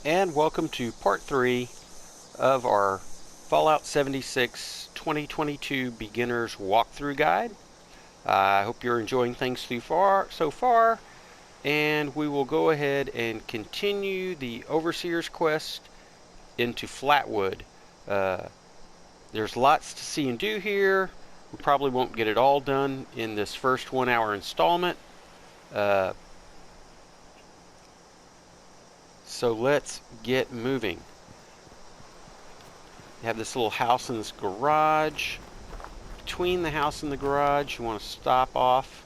and welcome to part 3 of our Fallout 76 2022 Beginner's Walkthrough Guide. I hope you're enjoying things so far, and we will go ahead and continue the Overseer's quest into Flatwood. There's lots to see and do here. We probably won't get it all done in this first 1 hour installment. So let's get moving. You have this little house and this garage. Between the house and the garage, you want to stop off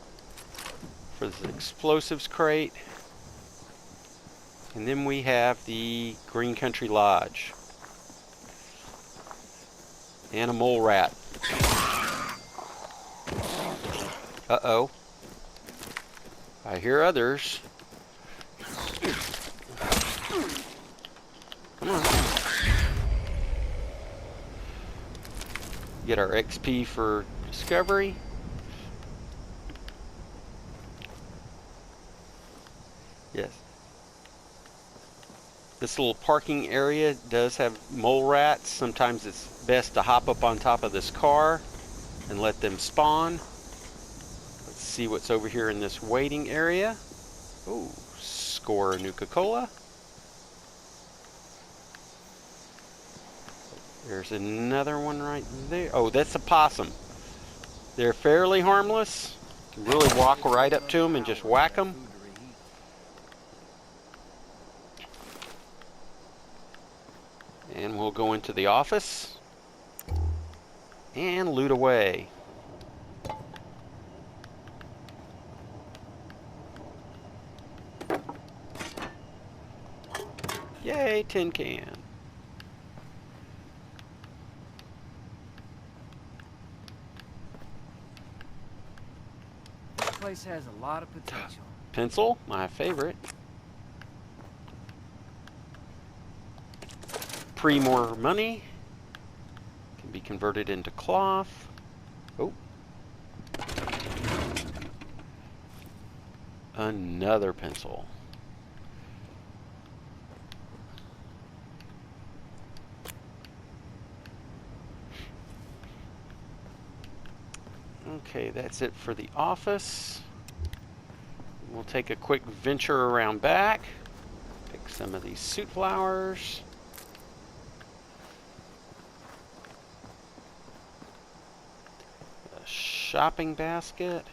for the explosives crate. And then we have the Green Country Lodge. And a mole rat. Uh-oh. I hear others. Come on. Get our XP for discovery. Yes. This little parking area does have mole rats. Sometimes it's best to hop up on top of this car and let them spawn. Let's see what's over here in this waiting area. Ooh, score a Nuka-Cola. There's another one right there. Oh, that's a possum. They're fairly harmless. You can really walk right up to them and just whack them. And we'll go into the office and loot away. Yay, tin can. This place has a lot of potential. Pencil, my favorite. More money can be converted into cloth. Oh, another pencil. Okay, that's it for the office. We'll take a quick venture around back. Pick some of these suit flowers. Shopping basket.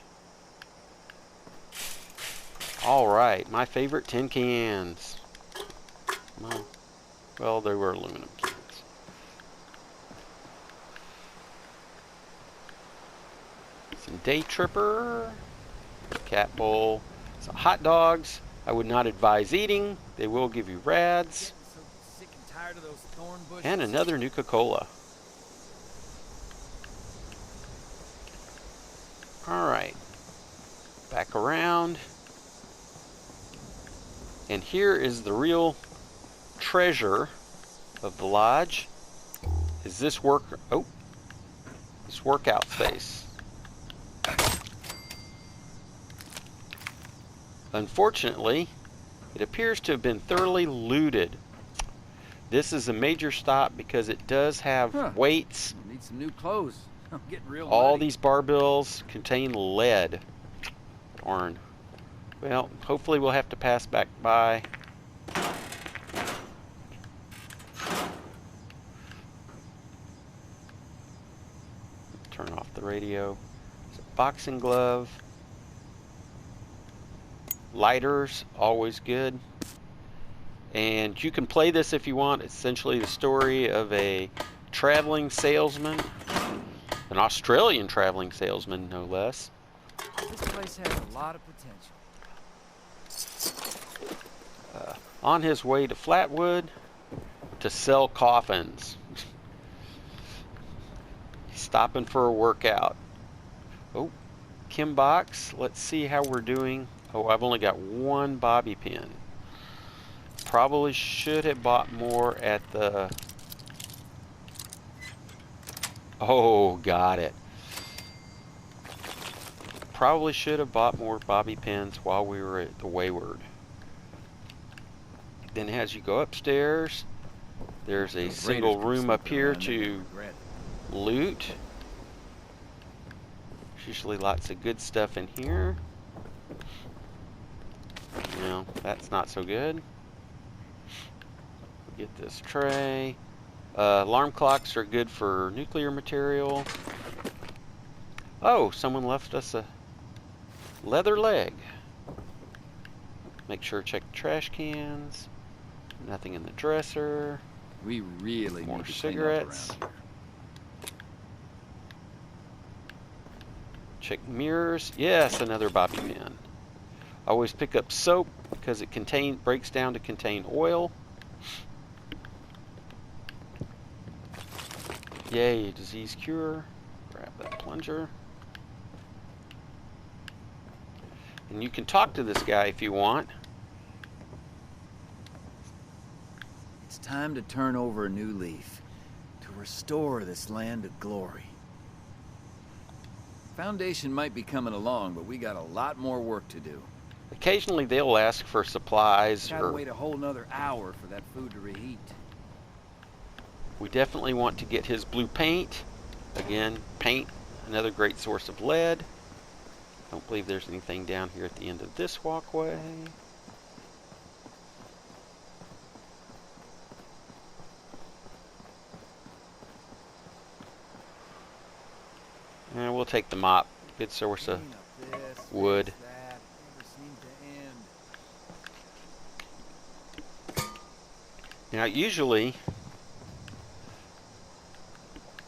All right, my favorite tin cans. Well, they were aluminum cans. Some Day Tripper, cat bowl, some hot dogs. I would not advise eating. They will give you rads. And another Nuka-Cola. Alright, back around, and here is the real treasure of the lodge, is this workout space. Unfortunately, it appears to have been thoroughly looted. This is a major stop because it does have weights. Need some new clothes. I'm getting real All muddy. these barbells contain lead. Darn. Well, hopefully we'll have to pass back by. Turn off the radio. It's a boxing glove. Lighters, always good. And you can play this if you want. It's essentially the story of a traveling salesman. An Australian traveling salesman, no less. This place has a lot of potential. On his way to Flatwood to sell coffins. He's stopping for a workout. Oh, Kim box. Let's see how we're doing. Oh, I've only got one bobby pin. Probably should have bought more at the... Oh, got it. Probably should have bought more bobby pins while we were at the Wayward. Then as you go upstairs, there's a Those single raiders come room up snooping here around, they're gonna to regret it. loot. There's usually lots of good stuff in here. No, that's not so good. Get this tray. Alarm clocks are good for nuclear material. Oh, someone left us a leather leg. Make sure to check the trash cans. Nothing in the dresser. We really More need to cigarettes. clean up around here. Check mirrors. Yes, another bobby pin. I always pick up soap because it breaks down to contain oil. Yay, disease cure. Grab that plunger. And you can talk to this guy if you want. It's time to turn over a new leaf, to restore this land to glory. Foundation might be coming along, but we got a lot more work to do. Occasionally they'll ask for supplies, Gotta or wait a whole nother hour for that food to reheat. we definitely want to get his blue paint. Again, paint, another great source of lead. Don't believe there's anything down here at the end of this walkway. And we'll take the mop. Good source of wood. Now usually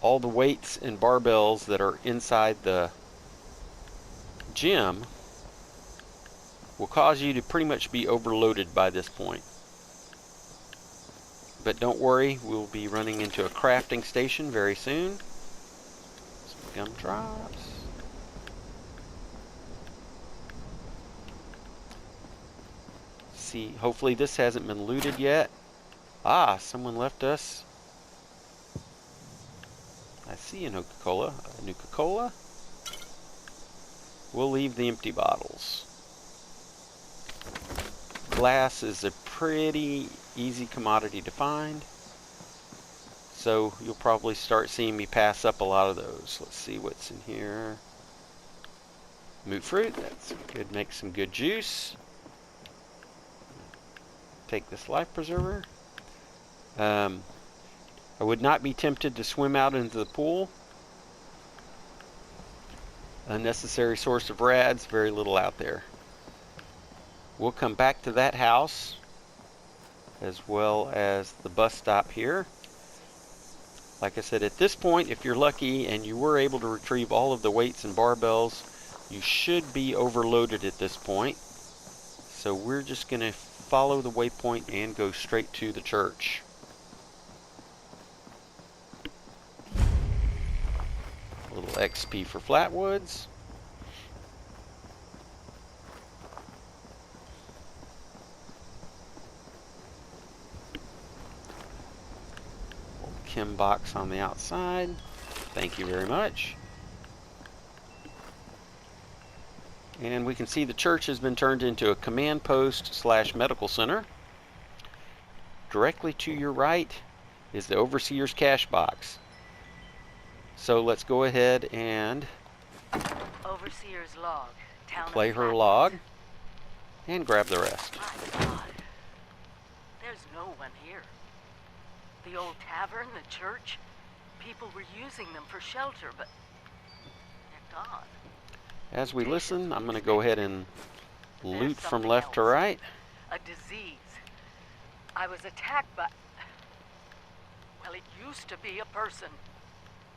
all the weights and barbells that are inside the gym will cause you to pretty much be overloaded by this point. But don't worry, we'll be running into a crafting station very soon. Some gumdrops. See, hopefully this hasn't been looted yet. Ah, someone left us. I see a Nuka-Cola. A Nuka-Cola. We'll leave the empty bottles. Glass is a pretty easy commodity to find, so you'll probably start seeing me pass up a lot of those. Let's see what's in here. Moot fruit, that's good. Make some good juice. Take this life preserver. I would not be tempted to swim out into the pool. Unnecessary source of rads, very little out there. We'll come back to that house as well as the bus stop here. Like I said, at this point, if you're lucky and you were able to retrieve all of the weights and barbells, you should be overloaded at this point. So we're just going to follow the waypoint and go straight to the church. A little XP for Flatwoods. Chem box on the outside. Thank you very much. And we can see the church has been turned into a command post / medical center. Directly to your right is the overseer's cash box. So let's go ahead and Overseer's log. Town play of her Flatwoods. log and grab the rest. My God. There's no one here. The old tavern, the church, people were using them for shelter, but they're gone. As we listen, I'm going to go ahead and loot There's from something left to else. right. A disease. I was attacked by... Well, it used to be a person,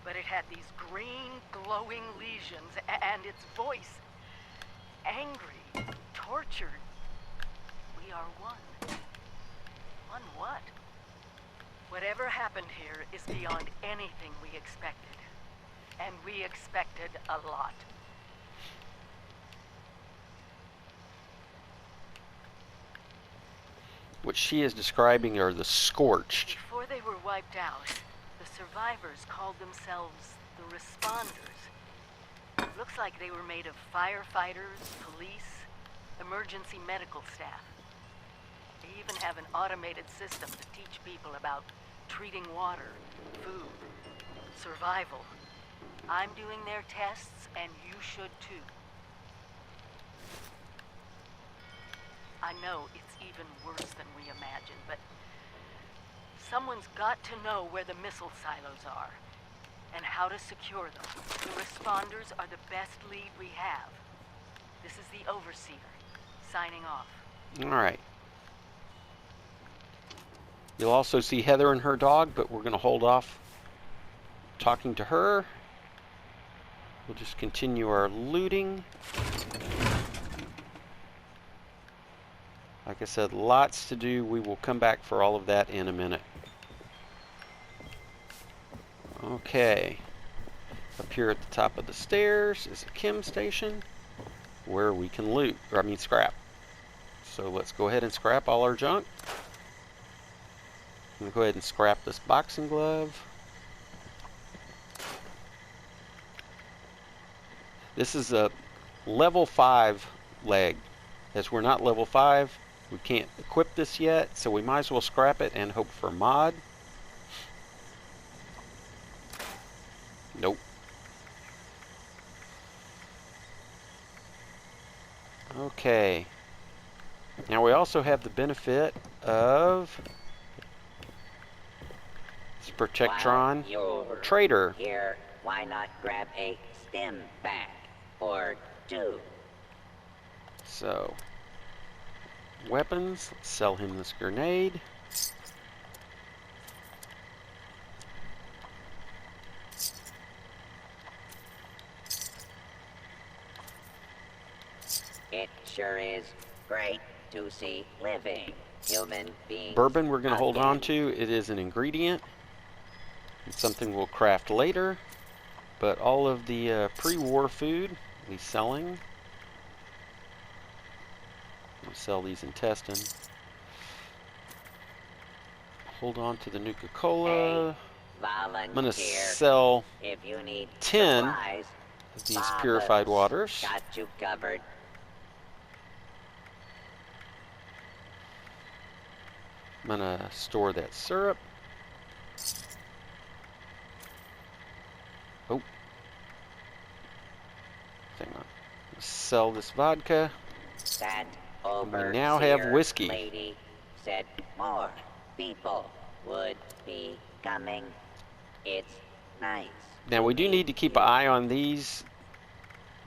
but it had these green, glowing lesions, and its voice. Angry, tortured. We are one. One what? Whatever happened here is beyond anything we expected. And we expected a lot. What she is describing are the scorched. Before they were wiped out, the survivors called themselves the Responders. Looks like they were made of firefighters, police, emergency medical staff. even have an automated system to teach people about treating water, food, survival. I'm doing their tests, and you should too. I know it's even worse than we imagined, but someone's got to know where the missile silos are and how to secure them. The responders are the best lead we have. This is the Overseer, signing off. All right. You'll also see Heather and her dog, but we're going to hold off talking to her. We'll just continue our looting. Like I said, lots to do. We will come back for all of that in a minute. Okay. Up here at the top of the stairs is a chem station where we can loot, or I mean scrap. So let's go ahead and scrap all our junk. I'm going to go ahead and scrap this boxing glove. This is a level 5 leg. As we're not level 5, we can't equip this yet, so we might as well scrap it and hope for mod. Nope. Okay. Now we also have the benefit of this Protectron Trader. Here, why not grab a stim pack or two? So, weapons, let's sell him this grenade. It sure is great to see living human beings. Bourbon we're going to hold again. on to. It is an ingredient. It's something we'll craft later. But all of the pre-war food we'll be selling. We'll sell these intestines. Hold on to the Nuka-Cola. I'm going to sell if you need 10 supplies, of these Bob purified has waters. Got you covered. I'm going to store that syrup. Oh. Hang on. Sell this vodka. That We now have overseer whiskey. lady said more people would be coming. It's nice. Now we do need to keep an eye on these.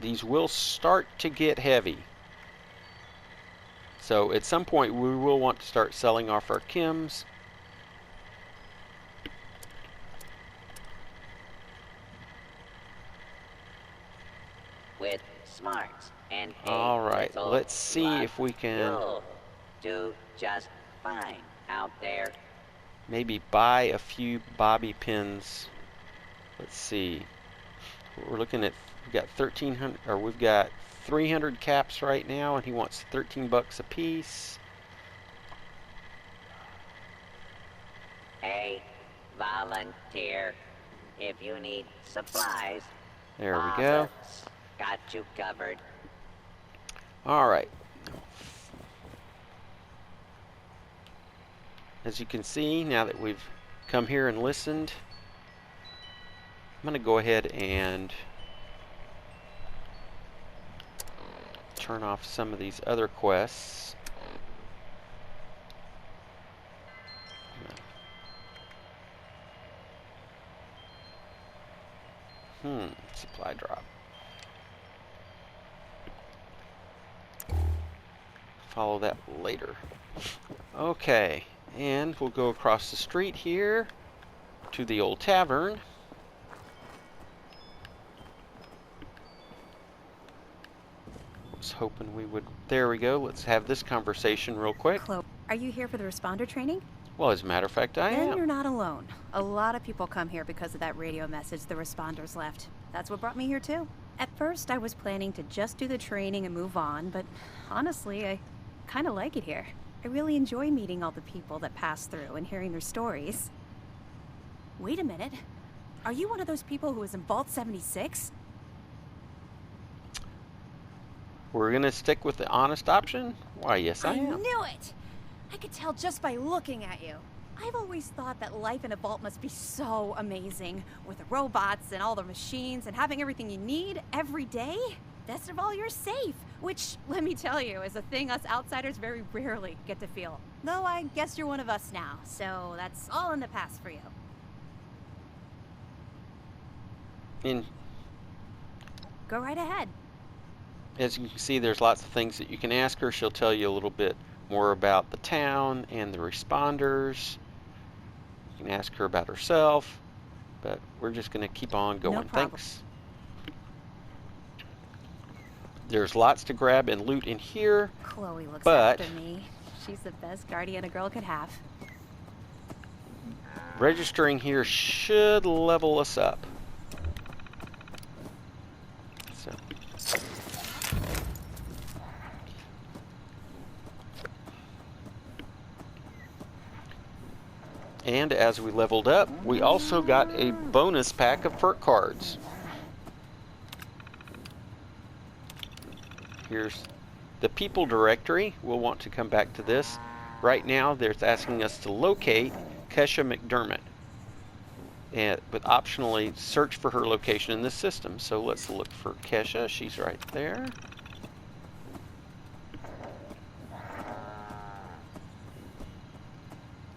These will start to get heavy. So at some point we will want to start selling off our chems. With smarts and a All right, little let's see luck, if we can you'll do just fine out there. maybe buy a few bobby pins. Let's see. We're looking at, we've got 1,300, or we've got 300 caps right now, and he wants 13 bucks a piece. A volunteer. If you need supplies, There we go. Bob's got you covered. All right. As you can see, now that we've come here and listened, I'm going to go ahead and turn off some of these other quests. Supply drop. Follow that later. Okay, and we'll go across the street here to the old tavern. Was hoping we would. There we go. Let's have this conversation real quick. Chloe, are you here for the responder training? Well, as a matter of fact, I Then am. you're not alone. A lot of people come here because of that radio message the responders left. That's what brought me here too. At first, I was planning to just do the training and move on, but honestly, I kind of like it here. I really enjoy meeting all the people that pass through and hearing their stories. Wait a minute. Are you one of those people who was in Vault 76? We're gonna stick with the honest option. Why, yes, I am. knew it! I could tell just by looking at you. I've always thought that life in a vault must be so amazing, with the robots and all the machines and having everything you need every day. Best of all, you're safe, which, let me tell you, is a thing us outsiders very rarely get to feel. Though I guess you're one of us now, so that's all in the past for you. And Go right ahead. as you can see, there's lots of things that you can ask her. She'll tell you a little bit more about the town and the responders. You can ask her about herself, but we're just going to keep on going. No problem. Thanks. There's lots to grab and loot in here. Chloe looks But- after me. She's the best guardian a girl could have. Registering here should level us up. So. And as we leveled up, we also got a bonus pack of perk cards. Here's the people directory. We'll want to come back to this. Right now, they're asking us to locate Kesha McDermott, and but optionally search for her location in this system. So let's look for Kesha. She's right there.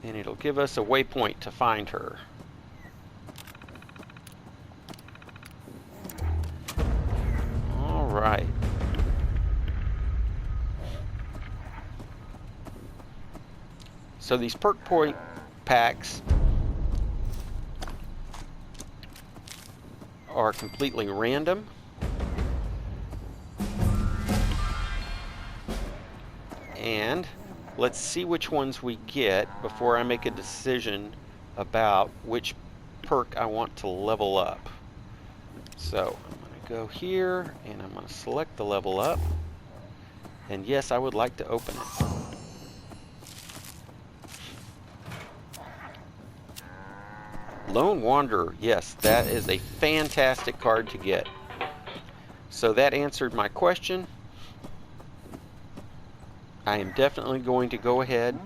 And it'll give us a waypoint to find her. All right. So these perk point packs are completely random. And let's see which ones we get before I make a decision about which perk I want to level up. So I'm going to go here and I'm going to select the level up. And yes, I would like to open it. Lone Wanderer, yes, that is a fantastic card to get. So that answered my question. I am definitely going to go ahead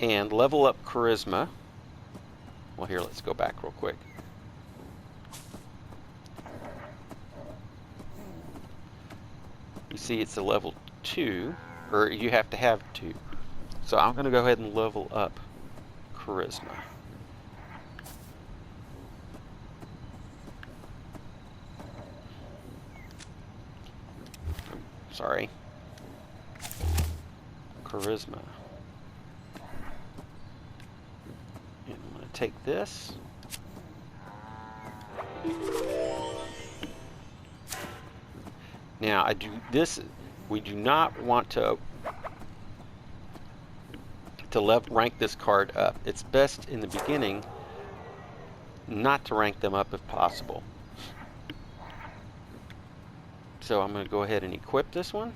and level up Charisma. Well, here, let's go back real quick. You see it's a level 2, or you have to have 2. So I'm going to go ahead and level up Charisma. Sorry. Charisma. And I'm going to take this. Now, we do not want to rank this card up. It's best in the beginning not to rank them up if possible. So I'm going to go ahead and equip this one.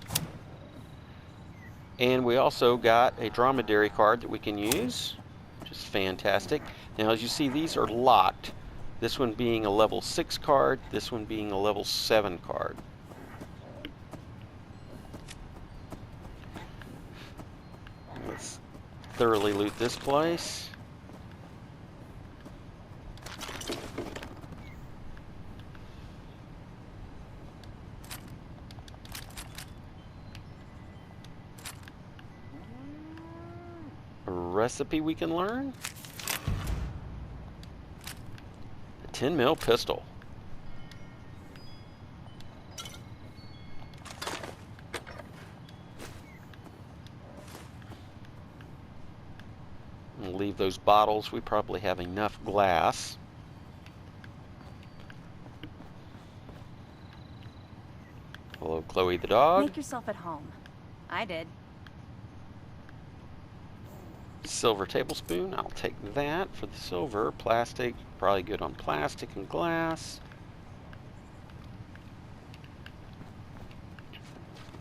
And we also got a dromedary card that we can use, which is fantastic. Now, as you see, these are locked. This one being a level 6 card, this one being a level 7 card. Let's thoroughly loot this place. A recipe we can learn. A 10mm pistol. We'll leave those bottles. We probably have enough glass. Hello, Chloe the dog. Make yourself at home. I did. Silver tablespoon. I'll take that for the silver. Plastic. Probably good on plastic and glass.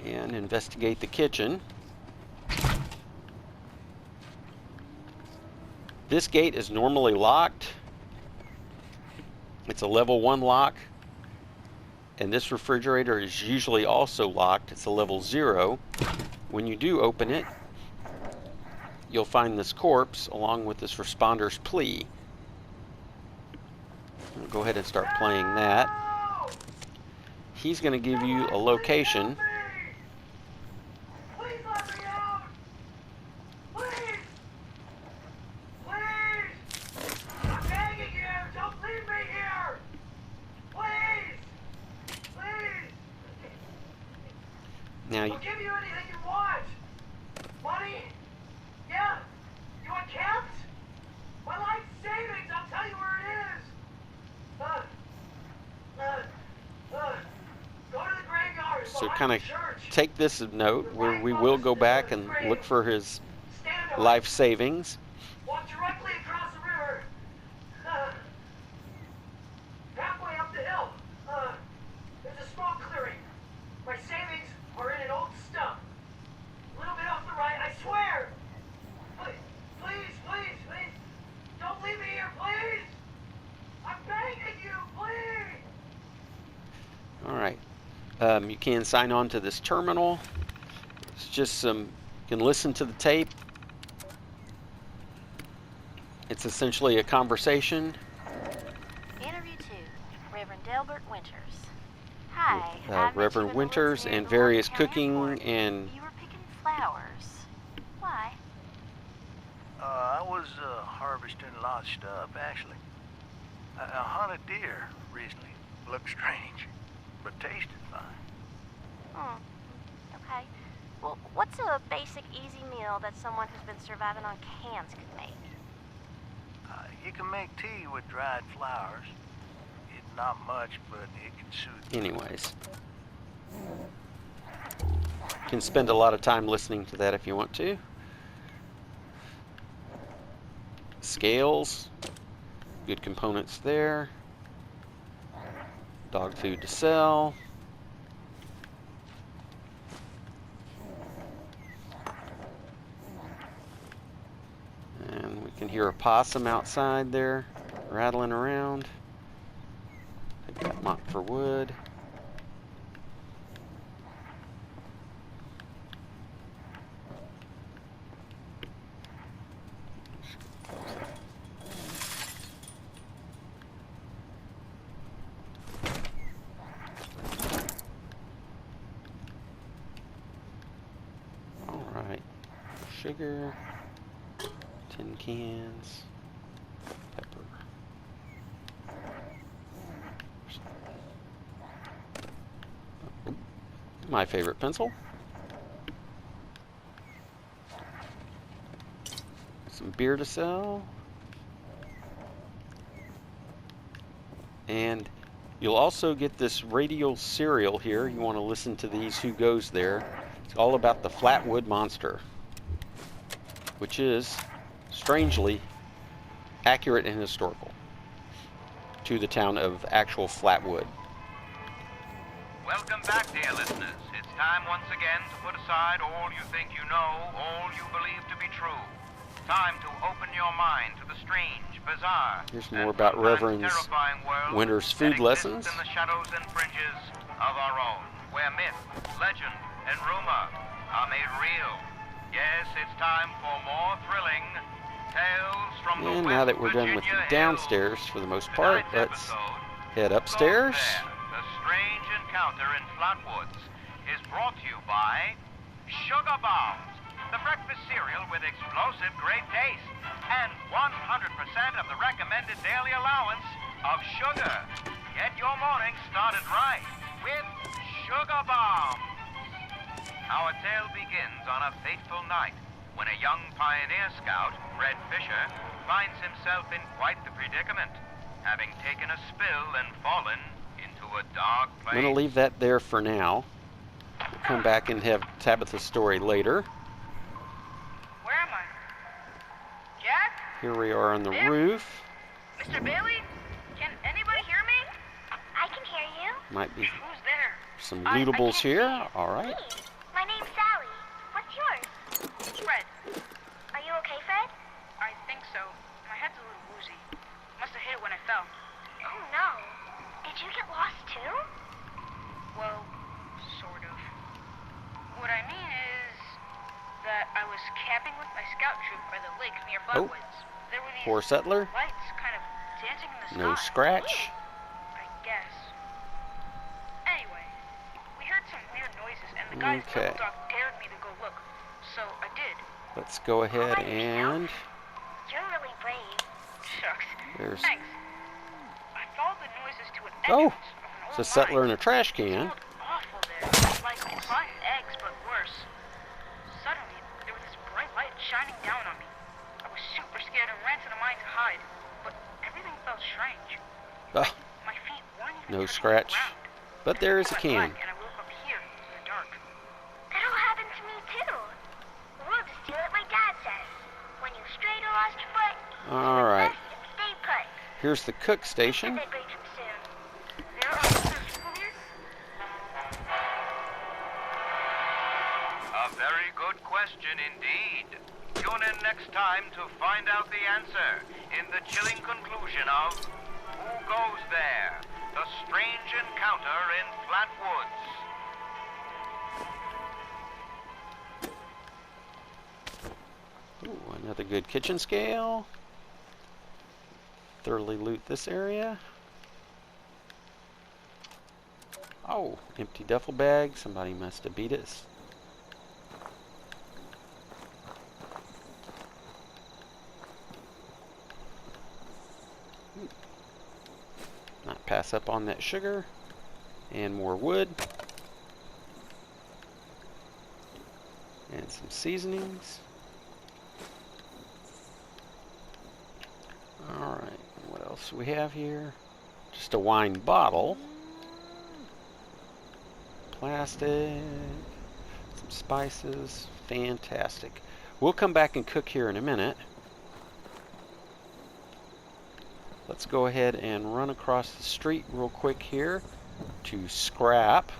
And investigate the kitchen. This gate is normally locked. It's a level 1 lock. And this refrigerator is usually also locked. It's a level 0, when you do open it, you'll find this corpse along with this responder's plea. I'll go ahead and start playing that. He's going to give you a location. Please let me out! Please! Please! I'm begging you! Don't leave me here! Please! Please! Now, I'll give you anything you want! Money? Yeah? You want camps? My life savings! I'll tell you where it is! Go to the graveyard. so behind kind the of church. take this as a note where we will go back and look for his Stand on it. life savings. Walk directly across the river. Halfway up the hill. There's a small clearing. My savings are in an old stump. A little bit off the right, I swear. Please. Don't leave me here, please. I'm begging you, please. All right. You can sign on to this terminal. It's just some, you can listen to the tape. It's essentially a conversation. Interview 2, Reverend Delbert Winters. Hi, With, I met you Reverend in the Winters woods near and the various Morgantown cooking Airport. and You were picking flowers. Why? I was harvesting a lot of stuff, actually. I hunted deer recently. Looked strange, but tasted fine. Okay. Well, what's a basic, easy meal that someone who's been surviving on cans could make? You can make tea with dried flowers. It's not much, but it can soothe. anyways. You can spend a lot of time listening to that if you want to. Scales, good components there. Dog food to sell. And we can hear a possum outside there rattling around. Take that mop for wood. All right, sugar, tin cans, pepper. My favorite pencil. Some beer to sell. And you'll also get this radio serial here. You want to listen to these Who Goes There. It's all about the Flatwood monster, which is strangely accurate and historical to the town of actual Flatwood. Welcome back, dear listeners. It's time once again to put aside all you think you know, all you believe to be true. Time to open your mind to the strange, bizarre, Here's more about Reverend terrifying world Winter's that food exists lessons. in the shadows and fringes of our own, where myth, legend, and rumor are made real. Yes, it's time for more thrilling tales from the And West now that we're done with the Virginia downstairs hills. for the most part, Tonight's let's episode, head Who upstairs. Goes There? The Strange Encounter in Flatwoods is brought to you by Sugar Bombs, the breakfast cereal with explosive great taste and 100% of the recommended daily allowance of sugar. Get your morning started right with Sugar Bombs. Our tale begins on a fateful night when a young pioneer scout, Red Fisher, finds himself in quite the predicament, having taken a spill and fallen into a dark place. I'm going to leave that there for now. We'll come back and have Tabitha's story later. Where am I? Jack? Here we are on the Yep. roof. Mr. Bailey? Can anybody hear me? I can hear you. Might be Who's there? some I lootables can't here. see. All right. My name's Sally. What's yours? Fred. Are you okay, Fred? I think so. My head's a little woozy. Must have hit it when I fell. Oh, no. Did you get lost, too? Well, sort of. What I mean is, that I was camping with my scout troop by the lake near Oh. Flatwoods. There were these Poor settler. lights kind of dancing in the sky. No scratch. I guess. Anyway, we heard some weird noises, and the guy's Okay. double dog dared me to go look. So I did. Let's go ahead and... You're really brave. Shucks. There's... Thanks. I followed the noises to an Oh! entrance of an It's a old settler mine. in a trash It can. smelled awful there. Like rotten eggs, but worse. Suddenly, there was this bright light shining down on me. I was super scared and ran to the mine to hide, but everything felt strange. Ah, My feet weren't even no touching scratch. the ground. But there is a I can. went black, and I woke up here in the dark. That all happened to me too. We'll just do it like Dad says. When you strayed or lost your foot, Alright. stay put. Here's the cook station. They break him soon. There are other people here? A very good question indeed. Tune in next time to find out the answer in the chilling conclusion of Who Goes There? The Strange Encounter in Flatwoods. Ooh, another good kitchen scale. Thoroughly loot this area. Oh, empty duffel bag. Somebody must have beat us. Not pass up on that sugar. And more wood. And some seasonings. Alright, what else do we have here? Just a wine bottle. Plastic. Some spices. Fantastic. We'll come back and cook here in a minute. Let's go ahead and run across the street real quick here to scrap.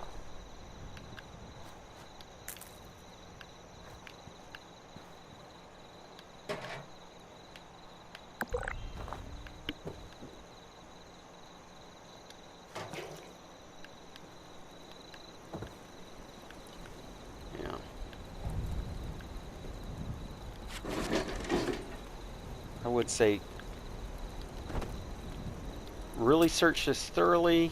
Yeah. I would say really search this thoroughly.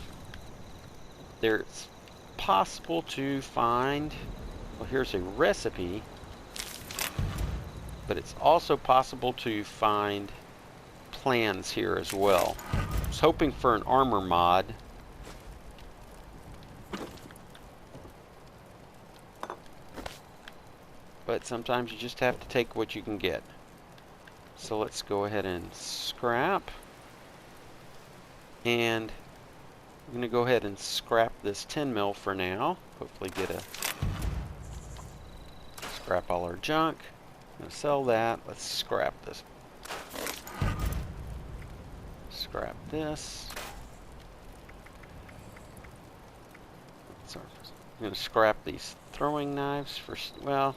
There's possible to find, well, here's a recipe, but it's also possible to find plans here as well. I was hoping for an armor mod. But sometimes you just have to take what you can get. So let's go ahead and scrap. And I'm going to go ahead and scrap this 10 mil for now. Hopefully get a... Scrap all our junk. I'm going to sell that. Let's scrap this. Scrap this. Sorry. I'm going to scrap these throwing knives for, well,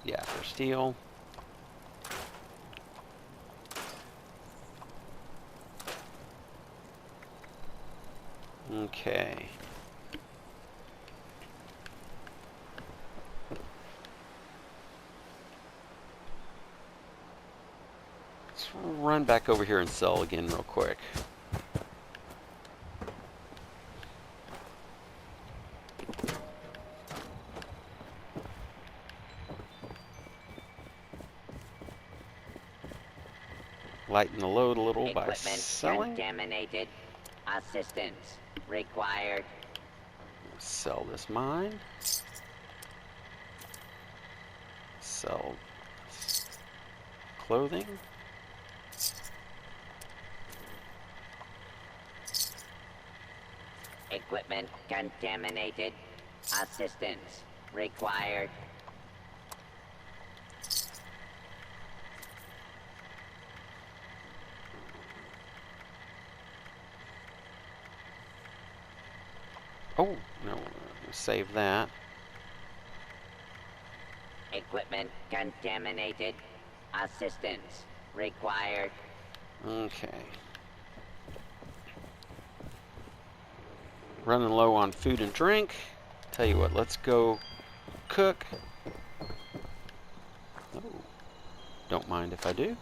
yeah, for steel. Okay. Let's run back over here and sell again real quick. Lighten the load a little by Equipment selling. contaminated. Assistance required. Sell this mine. Sell clothing. Equipment contaminated. Assistance required. Oh, no, save that. Equipment contaminated. Assistance required. Okay. Running low on food and drink. Tell you what, let's go cook. Oh, don't mind if I do.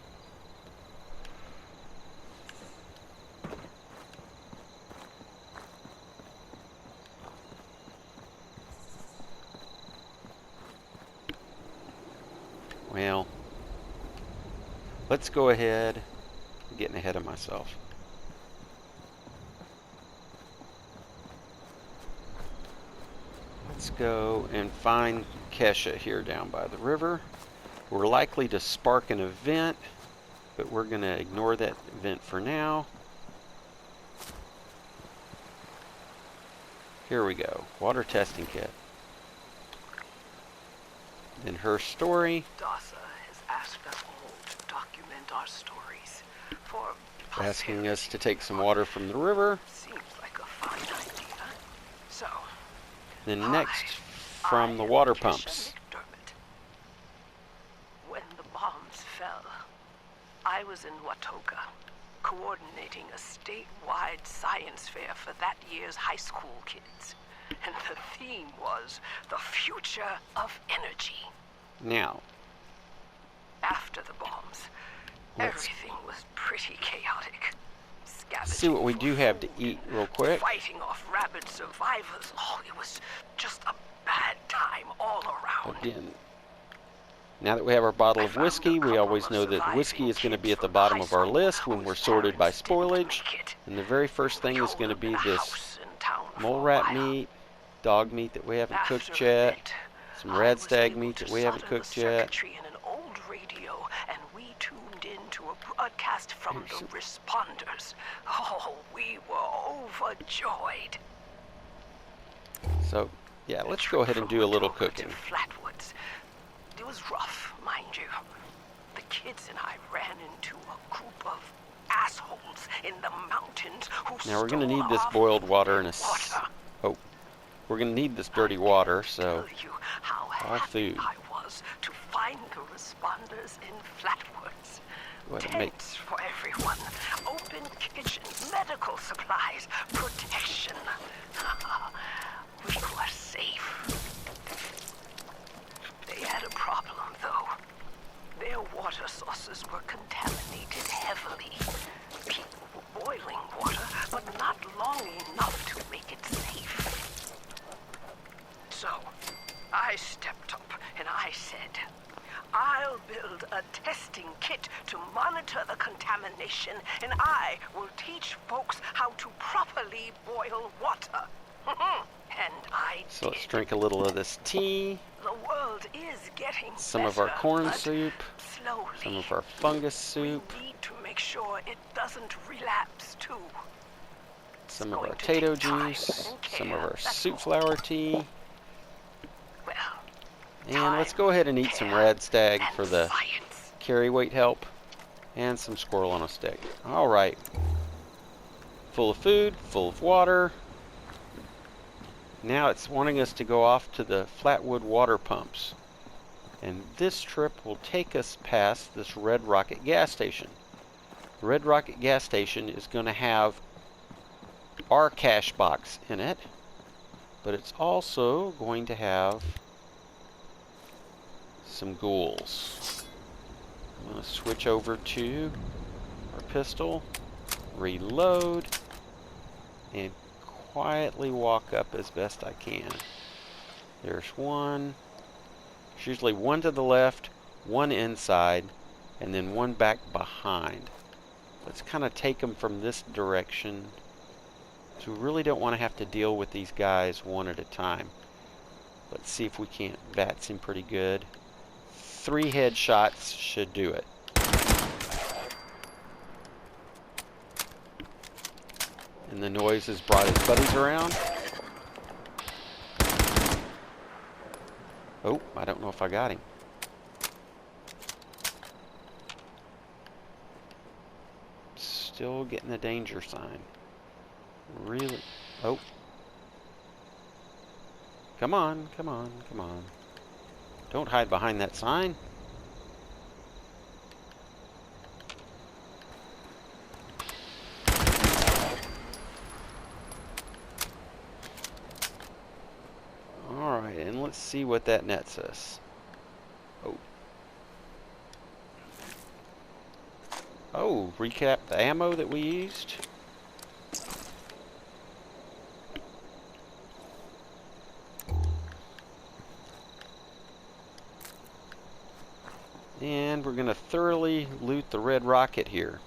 Well, let's go ahead. I'm getting ahead of myself. Let's go and find Kesha here down by the river. We're likely to spark an event, but we're going to ignore that event for now. Here we go. Water testing kit. Then her story. DASA has asked us all to document our stories for Asking us to take some water from the river. Seems like a fine idea. So, Then next, from the water pumps. when the bombs fell, I was in Watoga, coordinating a statewide science fair for that year's high school kids. And the theme was the future of energy. Now, After the bombs, everything was pretty chaotic. see what we do have to eat real quick. Fighting off rabid survivors. Oh, it was just a bad time all around. Again, now that we have our bottle of whiskey, we always know that whiskey is going to be at the bottom of our list when we're sorted by spoilage. And the very first thing is going to be this mole rat meat, dog meat that we haven't cooked yet, some red stag meat that we haven't cooked yet. In an old radio, and we tuned in to a broadcast from the responders. Oh, we were overjoyed. So, yeah, let's go ahead and do a little cooking. Flatwoods. It was rough, mind you. The kids and I ran into a group of assholes in the mountains who Now we're going to need this stole boiled our water in a... water. Oh, we're going to need this dirty water, so Tell you how all happy food. I was to find the responders in Flatwoods. Go ahead and make... Tents for everyone, open kitchens, medical supplies, protection. We were safe. They had a problem, though. Their water sources were contaminated heavily. People were boiling water, but not long enough to make it safe. So, I stepped up and I said, I'll build a testing kit to monitor the contamination, and I will teach folks how to properly boil water. And I So did. let's drink a little of this tea, The world is getting some of our better, corn but soup, slowly. some of our fungus soup, We need to make sure it doesn't relapse too. some of going our to potato take time juice, and some of care, our that's soup all. flour tea, Well, and let's go ahead and eat some red stag and for the science. carry weight help, and some squirrel on a stick. All right. Full of food, full of water. Now it's wanting us to go off to the Flatwood water pumps. And this trip will take us past this Red Rocket gas station. The Red Rocket gas station is going to have our cash box in it, but it's also going to have some ghouls. I'm going to switch over to our pistol, reload, and quietly walk up as best I can. There's one. There's usually one to the left, one inside, and then one back behind. Let's kind of take them from this direction. So we really don't want to have to deal with these guys one at a time. Let's see if we can't bats him pretty good. 3 headshots should do it. And the noise has brought his buddies around. Oh, I don't know if I got him. Still getting the danger sign. Really? Oh. Come on, come on, come on. Don't hide behind that sign. Alright, and let's see what that nets us. Oh. Oh, recap the ammo that we used. And we're going to thoroughly loot the red rocket here.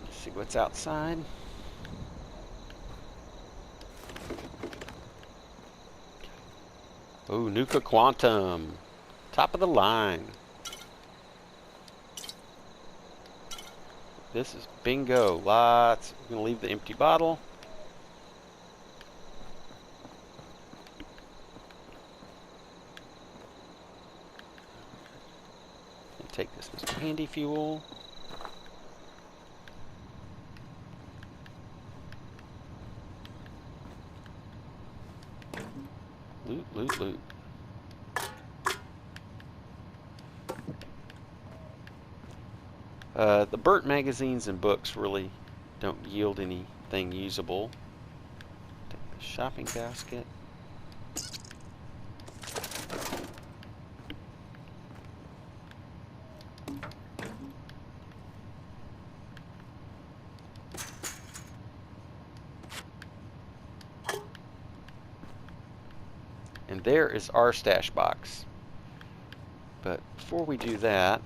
Let's see what's outside. Oh, Nuka Quantum. Top of the line. This is bingo. Lots. I'm going to leave the empty bottle. And take this Mr. Handy Fuel. Loot, loot, loot. The burnt magazines and books really don't yield anything usable. Take the shopping basket. And there is our stash box. But before we do that,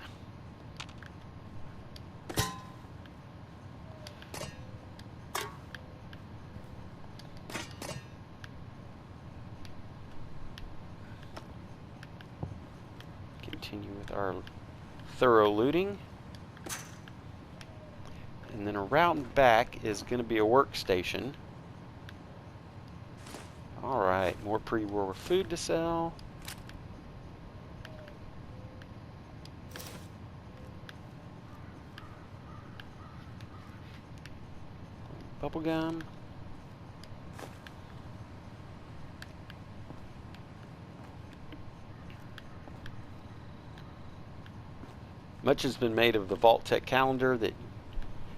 continue with our thorough looting. And then around back is going to be a workstation. Alright, more pre-war food to sell. Bubblegum. Much has been made of the Vault-Tec calendar that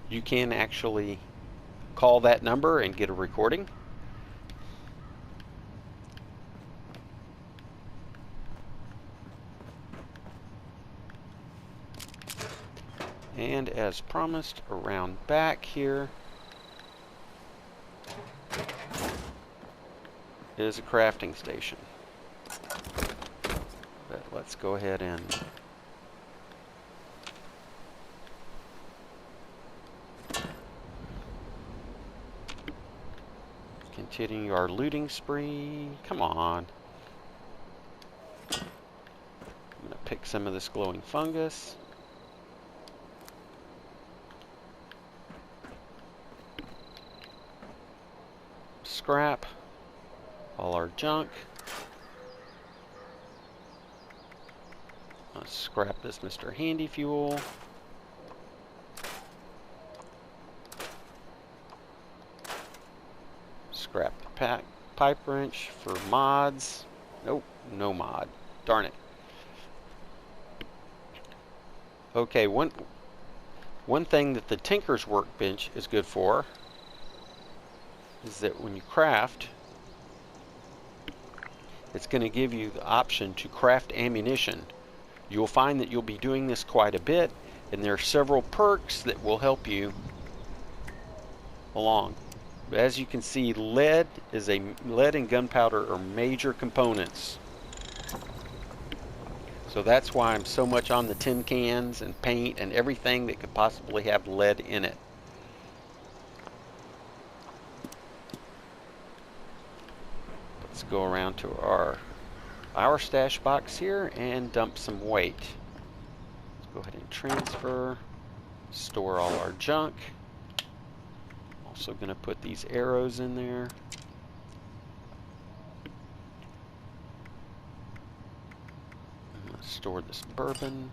you can actually call that number and get a recording. And as promised, around back here is a crafting station. But let's go ahead and continue our looting spree. Come on. I'm going to pick some of this glowing fungus. Scrap all our junk. Let's scrap this Mr. Handy Fuel. Scrap the pipe wrench for mods. Nope, no mod. Darn it. Okay, one thing that the Tinker's Workbench is good for is that when you craft, it's going to give you the option to craft ammunition. You'll find that you'll be doing this quite a bit, and there are several perks that will help you along. As you can see, lead and gunpowder are major components. So that's why I'm so much on the tin cans and paint and everything that could possibly have lead in it. Let's go around to our stash box here and dump some weight. Let's go ahead and transfer, store all our junk. Also going to put these arrows in there. Store this bourbon.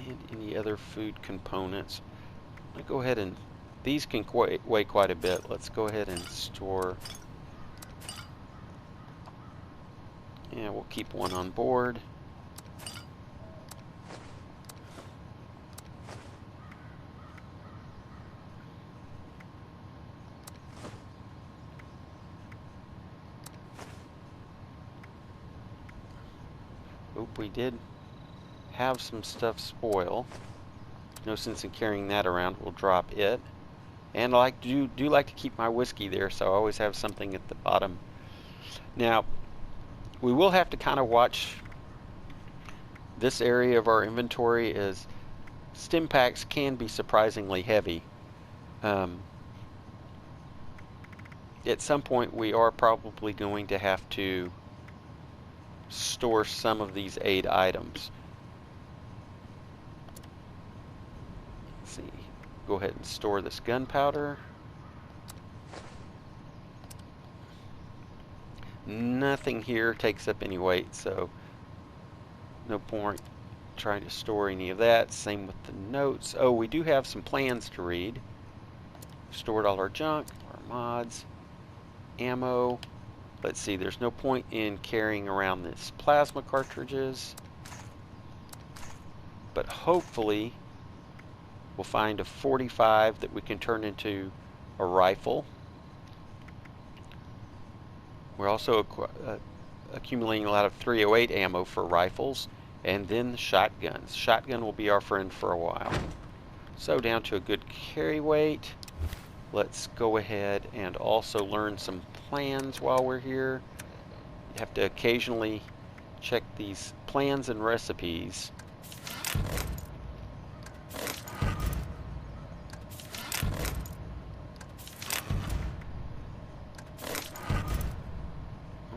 And any other food components. I'm going to go ahead and, these can weigh quite a bit. Let's go ahead and store. Yeah, we'll keep one on board. Oop, we did have some stuff spoil. No sense in carrying that around. We'll drop it. And I do like to keep my whiskey there, so I always have something at the bottom. Now, we will have to kind of watch this area of our inventory, as stim packs can be surprisingly heavy. At some point, we are probably going to have to store some of these aid items. Let's see. Go ahead and store this gunpowder. Nothing here takes up any weight, so no point trying to store any of that. Same with the notes. Oh, we do have some plans to read. Stored all our junk, our mods, ammo. Let's see, there's no point in carrying around this plasma cartridges, but hopefully we'll find a 45 that we can turn into a rifle. We're also accumulating a lot of 308 ammo for rifles, and then the shotguns. Shotgun will be our friend for a while. So down to a good carry weight. Let's go ahead and also learn some plans while we're here. You have to occasionally check these plans and recipes.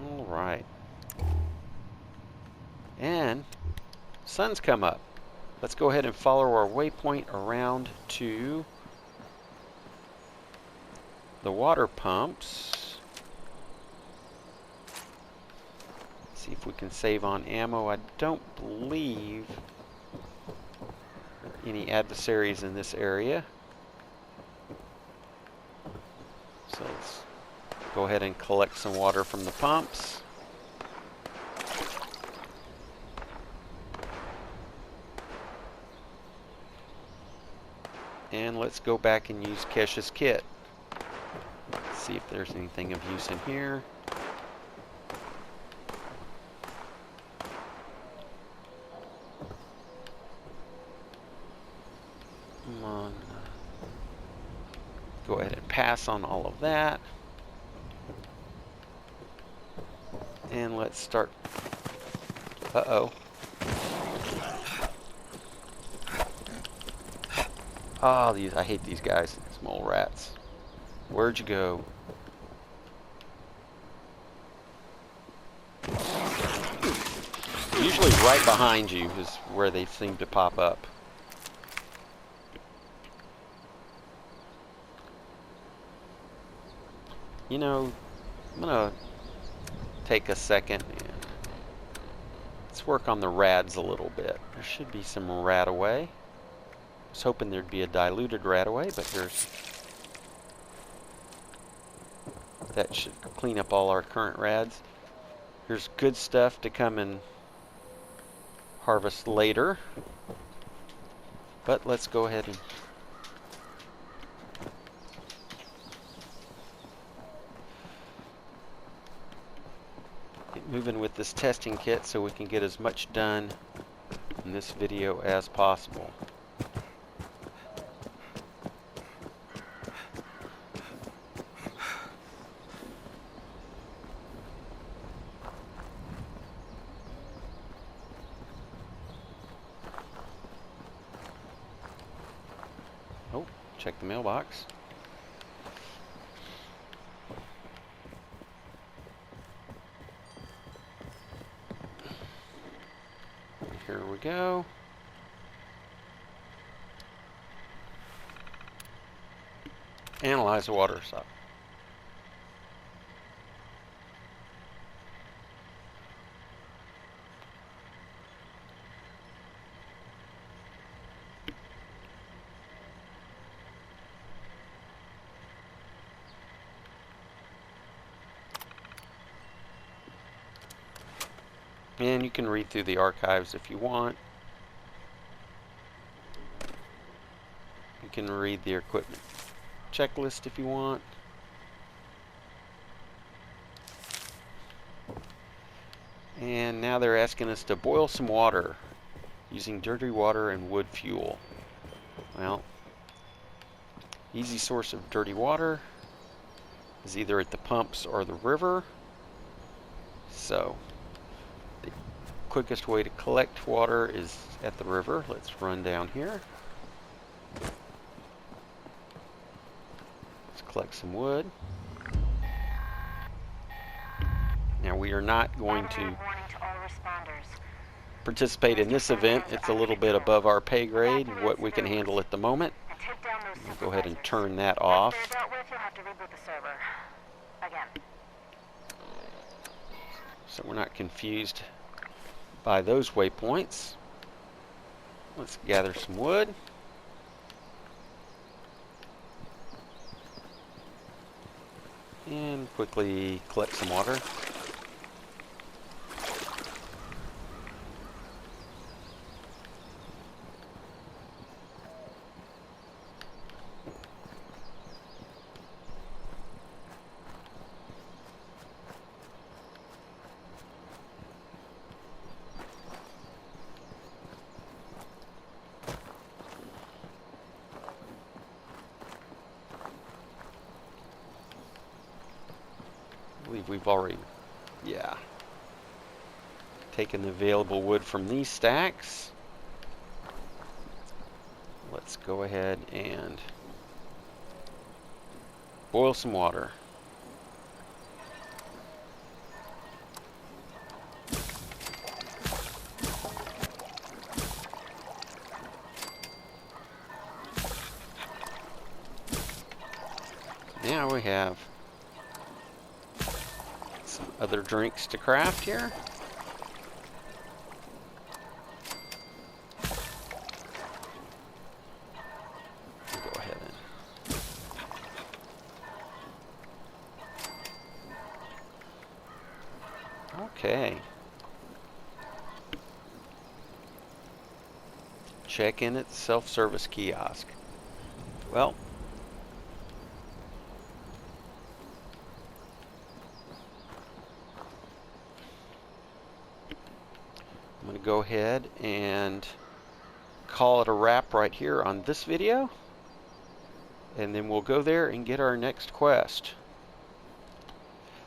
All right. And sun's come up. Let's go ahead and follow our waypoint around to the water pumps. See if we can save on ammo. I don't believe there are any adversaries in this area. So let's go ahead and collect some water from the pumps. And let's go back and use Kesh's kit. See if there's anything of use in here. Come on. Go ahead and pass on all of that. And let's start. Uh-oh. Oh, I hate these guys, these mole rats. Where'd you go? Usually right behind you is where they seem to pop up. You know, I'm gonna take a second and let's work on the rads a little bit. There should be some rat away. I was hoping there'd be a diluted rat away, but that should clean up all our current rads. There's good stuff to come and harvest later. But let's go ahead and get moving with this testing kit so we can get as much done in this video as possible. Oh, check the mailbox. Here we go. Analyze the water supply. And you can read through the archives if you want. You can read the equipment checklist if you want. And now they're asking us to boil some water using dirty water and wood fuel. Well, easy source of dirty water is either at the pumps or the river. So the quickest way to collect water is at the river. Let's run down here. Let's collect some wood. Now we are not going to participate in this event. It's a little bit above our pay grade, what we can handle at the moment. We'll go ahead and turn that off. So we're not confused by those waypoints. Let's gather some wood. And quickly collect some water. I believe we've already, taken the available wood from these stacks. Let's go ahead and boil some water. Now we have some other drinks to craft here. Go ahead and... Okay. Check in at the self-service kiosk. Well, I'm going to go ahead and call it a wrap right here on this video, and then we'll go there and get our next quest.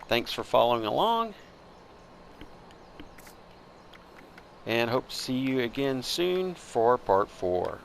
Thanks for following along, and hope to see you again soon for part 4.